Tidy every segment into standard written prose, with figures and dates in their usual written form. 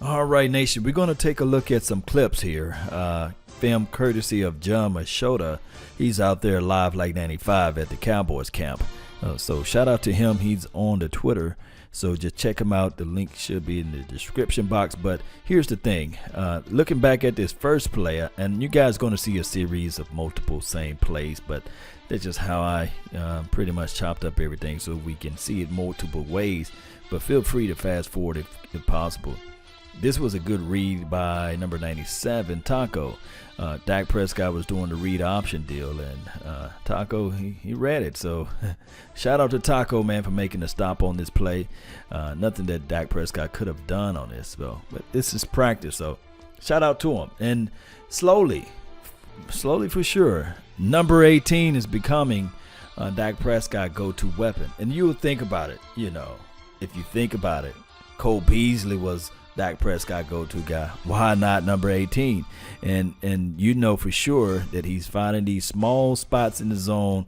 All right, Nation, we're going to take a look at some clips here. Film courtesy of John Machota. He's out there live like 95 at the Cowboys camp. So shout out to him. He's on the Twitter. So just check him out. The link should be in the description box. But here's the thing. Looking back at this first play, and you guys going to see a series of multiple same plays, but that's just how I pretty much chopped up everything so we can see it multiple ways. But feel free to fast forward if possible. This was a good read by number 97, Taco. Dak Prescott was doing the read option deal, and Taco, he read it. So shout out to Taco, man, for making a stop on this play. Nothing that Dak Prescott could have done on this, though. But this is practice, so shout out to him. And slowly for sure, number 18 is becoming Dak Prescott go-to weapon. And you would think about it, if you think about it, Cole Beasley was Dak Prescott go-to guy. Why not number 18? And you know for sure that he's finding these small spots in the zone,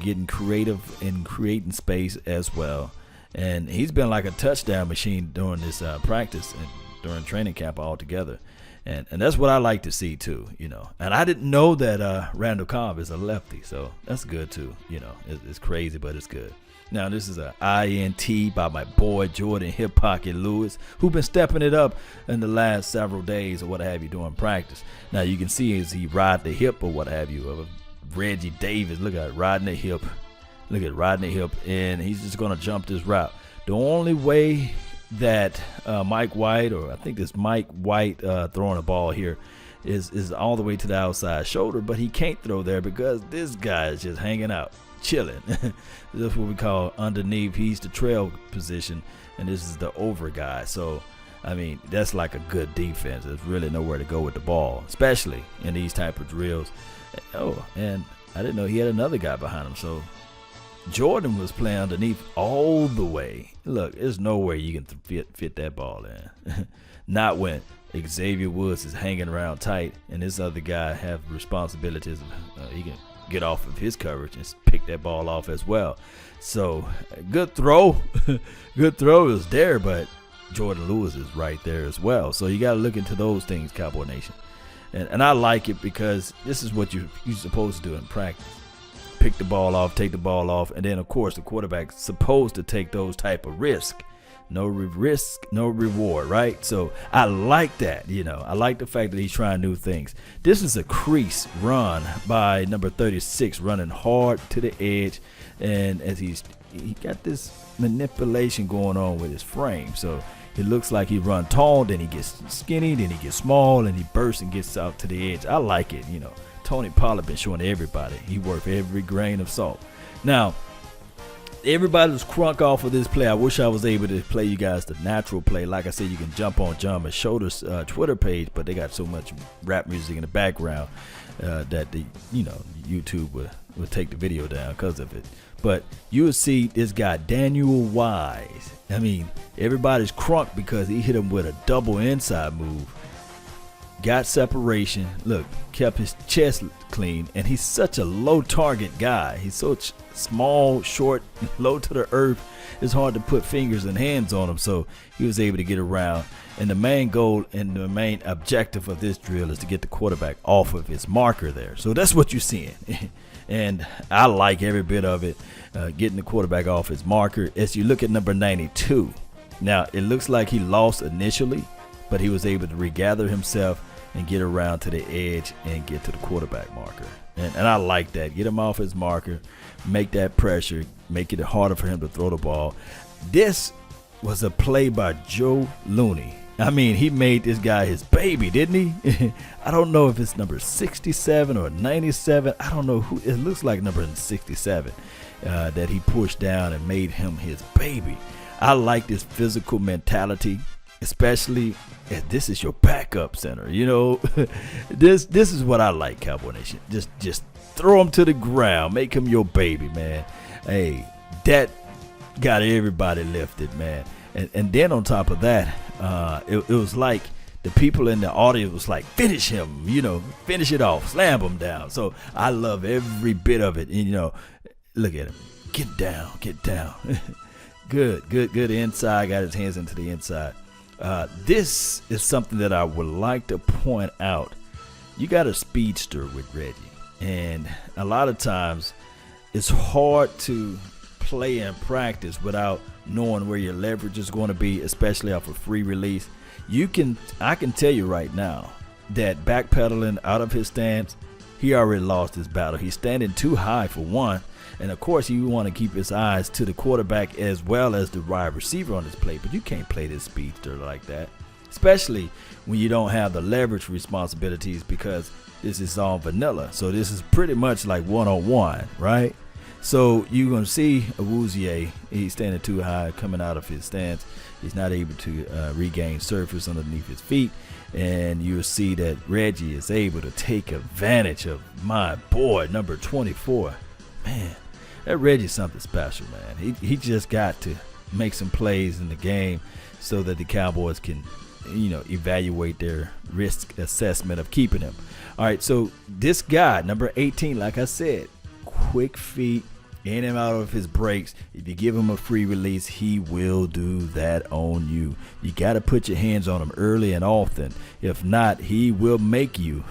getting creative and creating space as well. And he's been like a touchdown machine during this practice and during training camp altogether. And that's what I like to see too, And I didn't know that Randall Cobb is a lefty, so that's good too. It's crazy, but it's good. Now, this is an INT by my boy Jordan Hip Pocket Lewis, who been stepping it up in the last several days or what have you during practice. Now, you can see as he ride the hip or what have you of Reggie Davis. Look at it, riding the hip. Look at riding the hip, and he's just going to jump this route. The only way that Mike White, or I think it's Mike White throwing a ball here, is all the way to the outside shoulder, but he can't throw there because this guy is just hanging out. Chilling. That's what we call underneath. He's the trail position, and this is the over guy. So, I mean, that's like a good defense. There's really nowhere to go with the ball, especially in these type of drills. Oh, and I didn't know he had another guy behind him. So, Jordan was playing underneath all the way. Look, there's no way you can fit that ball in. Not when Xavier Woods is hanging around tight, and this other guy have responsibilities. He can get off of his coverage and pick that ball off as well. So good throw. Good throw is there, but Jordan Lewis is right there as well. So you got to look into those things, Cowboy Nation. And I like it because this is what you're supposed to do in practice. Pick the ball off, take the ball off, and then, of course, the quarterback's supposed to take those type of risks. No risk, no reward, right? So I like that, I like the fact that he's trying new things. This is a crease run by number 36, running hard to the edge, and as he got this manipulation going on with his frame. So it looks like he run tall, then he gets skinny, then he gets small, and he bursts and gets out to the edge. I like it, Tony Pollard been showing everybody he worth every grain of salt. Now, everybody was crunk off of this play. I wish I was able to play you guys the natural play. Like I said, you can jump on John Machota's Twitter page, but they got so much rap music in the background that YouTube would take the video down because of it. But you will see this guy Daniel Wise. I mean, everybody's crunk because he hit him with a double inside move. Got separation. Look, kept his chest clean, and he's such a low target guy. He's so small, short, low to the earth. It's hard to put fingers and hands on him, so he was able to get around. And the main goal and the main objective of this drill is to get the quarterback off of his marker there. So that's what you're seeing. And I like every bit of it, getting the quarterback off his marker. As you look at number 92, now it looks like he lost initially, but he was able to regather himself and get around to the edge and get to the quarterback marker. And I like that. Get him off his marker, make that pressure, make it harder for him to throw the ball. This was a play by Joe Looney. I mean, he made this guy his baby, didn't he? I don't know if it's number 67 or 97. I don't know who. It looks like number 67 that he pushed down and made him his baby. I like this physical mentality, especially if this is your backup center. This is what I like, Cowboy Nation. Just throw him to the ground, make him your baby, man. Hey, that got everybody lifted, man. And then on top of that, it was like the people in the audience was like, finish him, finish it off, slam him down. So I love every bit of it. And, look at him, get down. Good inside, got his hands into the inside. This is something that I would like to point out. You got a speedster with Reggie, and a lot of times it's hard to play and practice without knowing where your leverage is going to be, especially off a free release. I can tell you right now that backpedaling out of his stance, he already lost his battle. He's standing too high for one, and of course you want to keep his eyes to the quarterback as well as the wide receiver on this play, but you can't play this speedster like that, especially when you don't have the leverage responsibilities, because this is all vanilla. So this is pretty much like one-on-one, right? So you're going to see Awuzie, he's standing too high, coming out of his stance. He's not able to regain surface underneath his feet. And you'll see that Reggie is able to take advantage of my boy, number 24. Man, that Reggie's something special, man. He just got to make some plays in the game so that the Cowboys can, evaluate their risk assessment of keeping him. All right, so this guy, number 18, like I said, quick feet, in and out of his breaks. If you give him a free release, he will do that on you. You got to put your hands on him early and often. If not, he will make you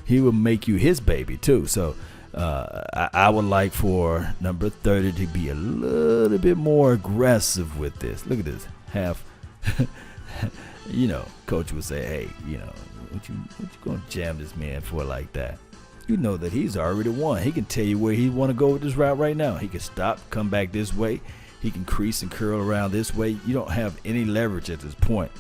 he will make you his baby too. So I would like for number 30 to be a little bit more aggressive with this. Look at this half. Coach would say, hey, what you gonna jam this man for like that? You know that he's already won. He can tell you where he want to go with this route right now. He can stop, come back this way. He can crease and curl around this way. You don't have any leverage at this point.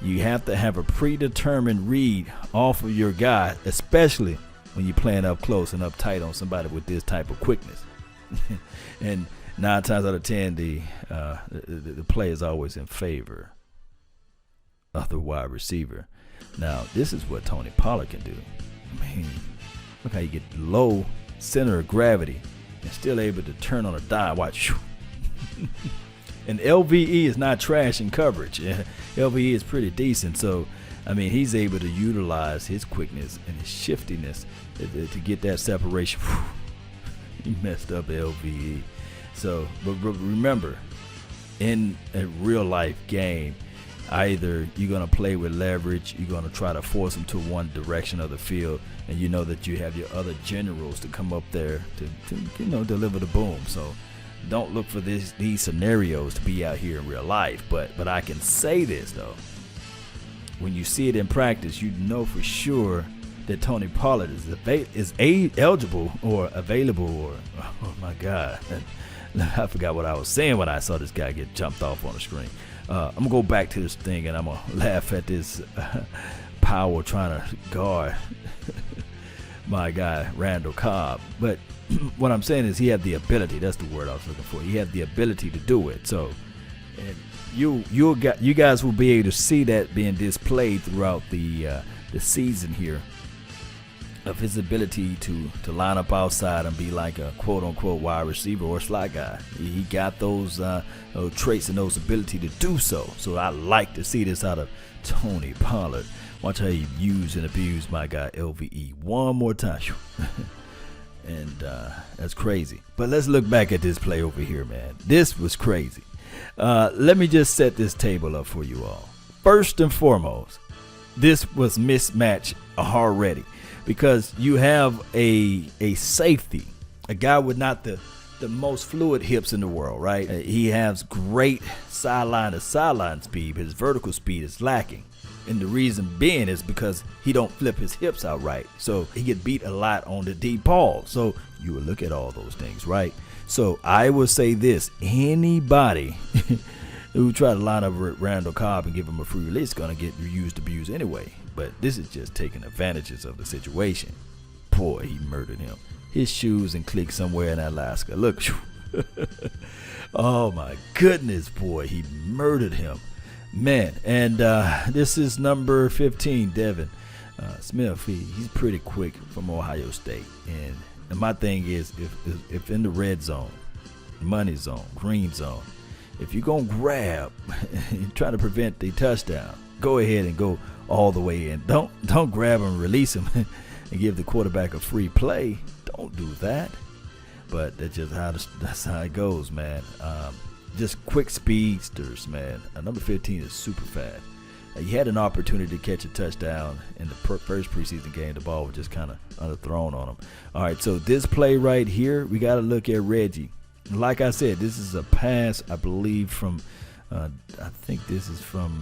You have to have a predetermined read off of your guy, especially when you're playing up close and up tight on somebody with this type of quickness. And 9 times out of 10, the play is always in favor of the wide receiver. Now, this is what Tony Pollard can do. I mean, look how you get low center of gravity and still able to turn on a dime. Watch. And LVE is not trash in coverage. LVE is pretty decent. So, I mean, he's able to utilize his quickness and his shiftiness to get that separation. He messed up LVE. So, but remember, in a real life game, either you're going to play with leverage, you're going to try to force them to one direction of the field, and you know that you have your other generals to come up there to deliver the boom. So don't look for these scenarios to be out here in real life. But I can say this, though. When you see it in practice, you know for sure that Tony Pollard is eligible or available or, oh, my God. I forgot what I was saying when I saw this guy get jumped off on the screen. I'm going to go back to this thing, and I'm going to laugh at this Powell trying to guard my guy, Randall Cobb. But what I'm saying is he had the ability. That's the word I was looking for. He had the ability to do it. So and you guys will be able to see that being displayed throughout the season here, of his ability to line up outside and be like a quote-unquote wide receiver or slot guy. He got those traits and those ability to do so. So I like to see this out of Tony Pollard. Watch how he use and abuse my guy LVE one more time. And that's crazy. But let's look back at this play over here, man. This was crazy. Let me just set this table up for you all. First and foremost, this was mismatched already, because you have a safety, a guy with not the most fluid hips in the world, right? He has great sideline to sideline speed, but his vertical speed is lacking. And the reason being is because he don't flip his hips out right. So he get beat a lot on the deep ball. So you would look at all those things, right? So I would say this: anybody who try to line up with Randall Cobb and give him a free release is going to get used abused anyway. But this is just taking advantages of the situation. Boy, he murdered him. His shoes and click somewhere in Alaska. Look. Oh, my goodness, boy. He murdered him. Man, and this is number 15, Devin Smith. He's pretty quick from Ohio State. And my thing is, if in the red zone, money zone, green zone, if you're going to grab and try to prevent the touchdown, go ahead and go all the way in. Don't grab him and release him and give the quarterback a free play. Don't do that. But that's how it goes, man. Just quick speedsters, man. Number 15 is super fast. He had an opportunity to catch a touchdown in the first preseason game. The ball was just kind of underthrown on him. All right, so this play right here, we got to look at Reggie. Like I said, this is a pass, I believe, from I think this is from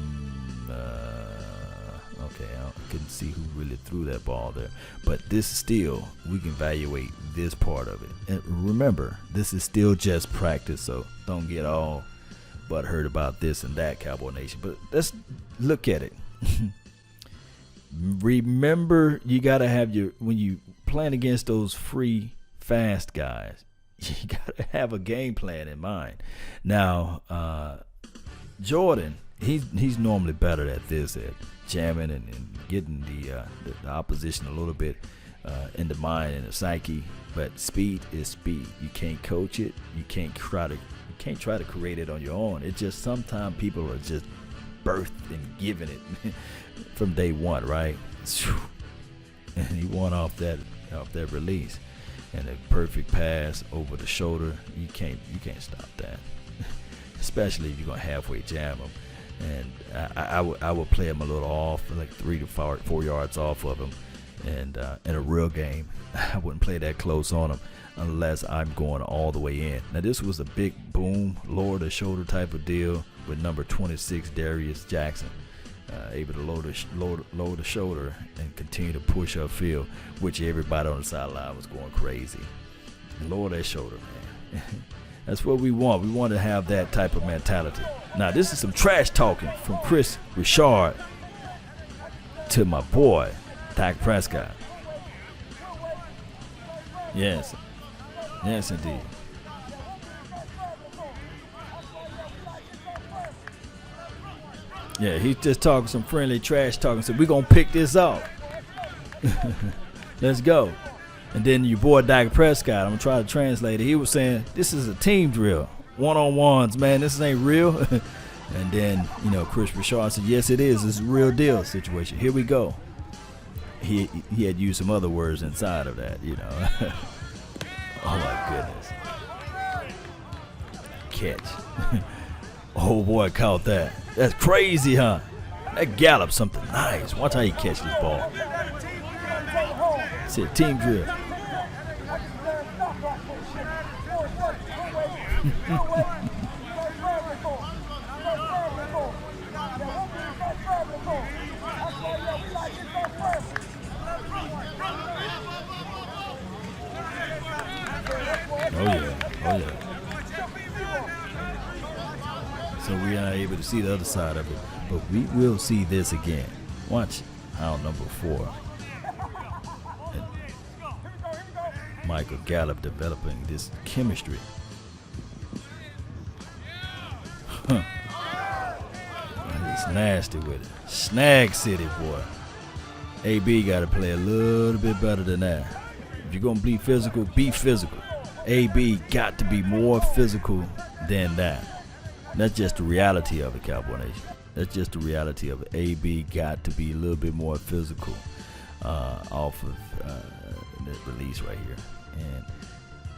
okay, I couldn't see who really threw that ball there. But this is still, we can evaluate this part of it. And remember, this is still just practice, so don't get all butthurt about this and that, Cowboy Nation. But let's look at it. Remember, you got to have when you playing against those free, fast guys, you got to have a game plan in mind. Now, Jordan, he's normally better at this, at jamming and getting the opposition a little bit in the mind and the psyche. But speed is speed. You can't coach it. You can't try to create it on your own. It's just sometimes people are just birthed and given it from day one, right? And he won off that release, and a perfect pass over the shoulder. You can't stop that, especially if you're gonna halfway jam him. And I would play him a little off, like 3 to 4 yards off of him. And in a real game, I wouldn't play that close on him unless I'm going all the way in. Now, this was a big boom, lower the shoulder type of deal with number 26, Darius Jackson, able to lower the shoulder and continue to push upfield, which everybody on the sideline was going crazy. Lower that shoulder, man. That's what we want. We want to have that type of mentality. Now, this is some trash talking from Chris Richard to my boy, Dak Prescott. Yes. Yes, indeed. Yeah, he's just talking some friendly trash talking. So we're going to pick this off. Let's go. And then your boy Dak Prescott, I'm going to try to translate it. He was saying, this is a team drill. One-on-ones, man. This ain't real. And then, Chris Richard said, yes, it is. It's a real deal situation. Here we go. He had used some other words inside of that, Oh, my goodness. Catch. Oh, boy, caught that. That's crazy, huh? That Gallup something nice. Watch how he catch this ball. It's a team drill. Oh yeah. So we are able to see the other side of it, but we will see this again. Watch how number 4, and Michael Gallup developing this chemistry. It's nasty with it. Snag City, boy. AB got to play a little bit better than that. If you're going to be physical, be physical. AB got to be more physical than that. That's just the reality of it, Cowboy Nation. That's just the reality of it. AB got to be a little bit more physical off of the release right here. And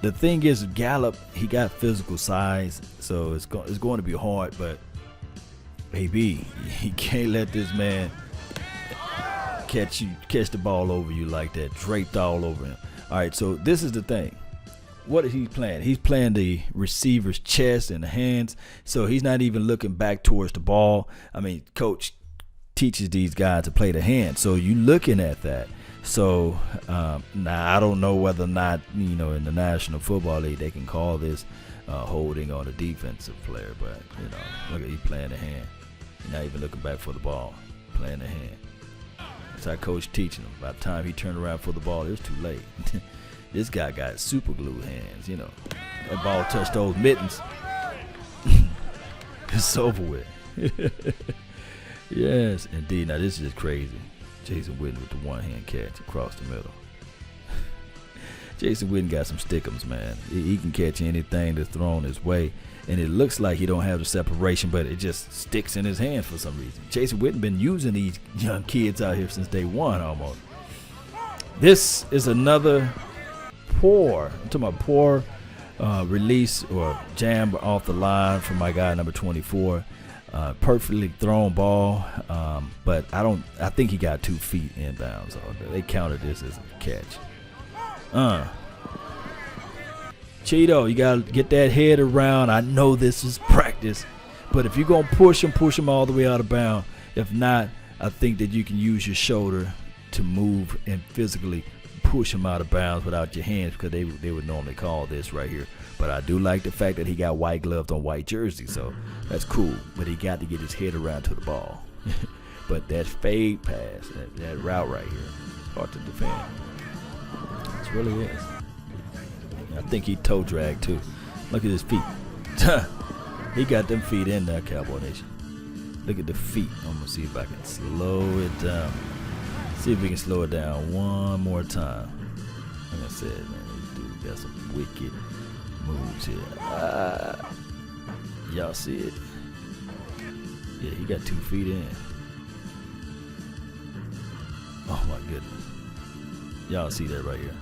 the thing is, Gallup, he got physical size, so it's going to be hard. But AB, he can't let this man catch the ball over you like that, draped all over him. All right, so this is the thing. What is he playing? He's playing the receiver's chest and the hands, so he's not even looking back towards the ball. I mean, coach teaches these guys to play the hand, so you looking at that. So now I don't know whether or not, in the National Football League they can call this holding on a defensive player, but look at, he's playing the hand. He's not even looking back for the ball, playing the hand. That's how coach teaching him. By the time he turned around for the ball, it was too late. This guy got super glue hands, That ball touched those mittens. It's over with. Yes, indeed. Now, this is just crazy. Jason Witten with the one-hand catch across the middle. Jason Witten got some stickums, man. He can catch anything that's thrown his way. And it looks like he don't have the separation, but it just sticks in his hand for some reason. Jason Witten been using these young kids out here since day one almost. This is another poor release or jam off the line from my guy number 24. Perfectly thrown ball, but I think he got 2 feet inbounds. So they counted this as a catch. Cheeto, you gotta get that head around. I know this is practice, but if you're gonna push him all the way out of bounds. If not, I think that you can use your shoulder to move and physically push him out of bounds without your hands, because they would normally call this right here. But I do like the fact that he got white gloves on white jersey, so that's cool. But he got to get his head around to the ball. But that fade pass, that route right here, hard to defend. It really is. I think he toe dragged too. Look at his feet. He got them feet in there, Cowboy Nation. Look at the feet. I'm going to see if I can slow it down. See if we can slow it down one more time. Like I said, man, this dude got some wicked moves here. Y'all see it? Yeah, he got 2 feet in. Oh my goodness. Y'all see that right here?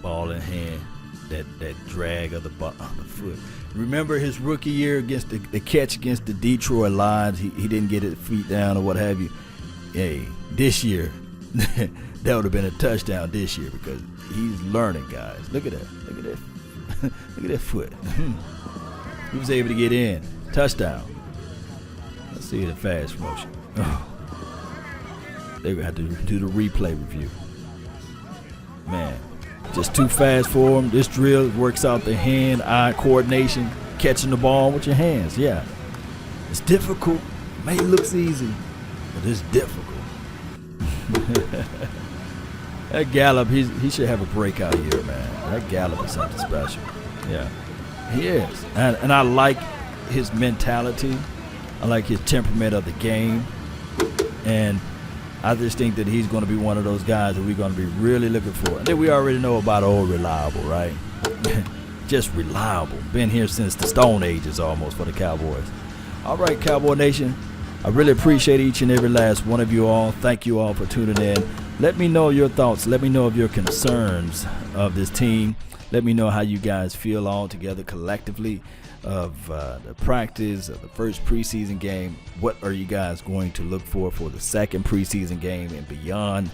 Ball in hand. That drag of the foot. Remember his rookie year against the catch against the Detroit Lions? He didn't get his feet down or what have you. Hey, this year, that would have been a touchdown this year, because he's learning, guys. Look at that. Look at that. Look at that foot. He was able to get in. Touchdown. Let's see the fast motion. Oh. They're going to have to do the replay review. Man, just too fast for him. This drill works out the hand-eye coordination, catching the ball with your hands. Yeah. It's difficult. May look easy, but it's difficult. That Gallup, he should have a breakout year, man. That Gallup is something special. Yeah, he is. And I like his mentality. I like his temperament of the game. And I just think that he's going to be one of those guys that we're going to be really looking for. And then we already know about old reliable, right? Just reliable. Been here since the Stone Ages almost for the Cowboys. All right, Cowboy Nation. I really appreciate each and every last one of you all. Thank you all for tuning in. Let me know your thoughts. Let me know of your concerns of this team. Let me know how you guys feel all together collectively of the practice of the first preseason game. What are you guys going to look for the second preseason game and beyond?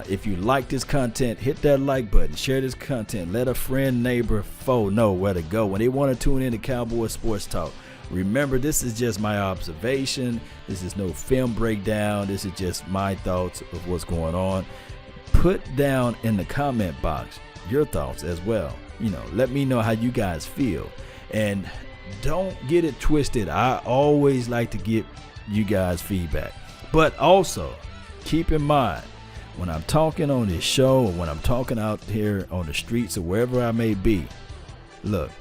If you like this content, hit that like button. Share this content. Let a friend, neighbor, foe know where to go when they want to tune in to Cowboys Sports Talk. Remember, this is just my observation. This is no film breakdown. This is just my thoughts of what's going on. Put down in the comment box your thoughts as well. Let me know how you guys feel. And don't get it twisted. I always like to give you guys feedback. But also, keep in mind, when I'm talking on this show or when I'm talking out here on the streets or wherever I may be, look,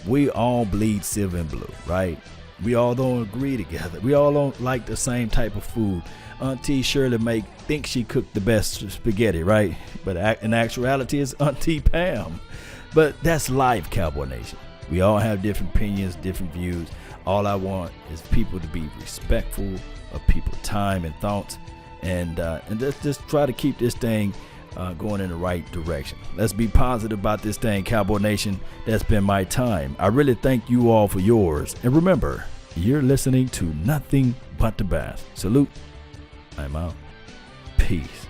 we all bleed silver and blue, right? We all don't agree together. We all don't like the same type of food. Auntie Shirley thinks she cooked the best spaghetti, right? But in actuality, it's Auntie Pam. But that's life, Cowboy Nation. We all have different opinions, different views. All I want is people to be respectful of people's time and thoughts, and let's just try to keep this thing going in the right direction. Let's be positive about this thing, Cowboy Nation. That's been my time. I really thank you all for yours. And remember, you're listening to nothing but the best. Salute. I'm out. Peace.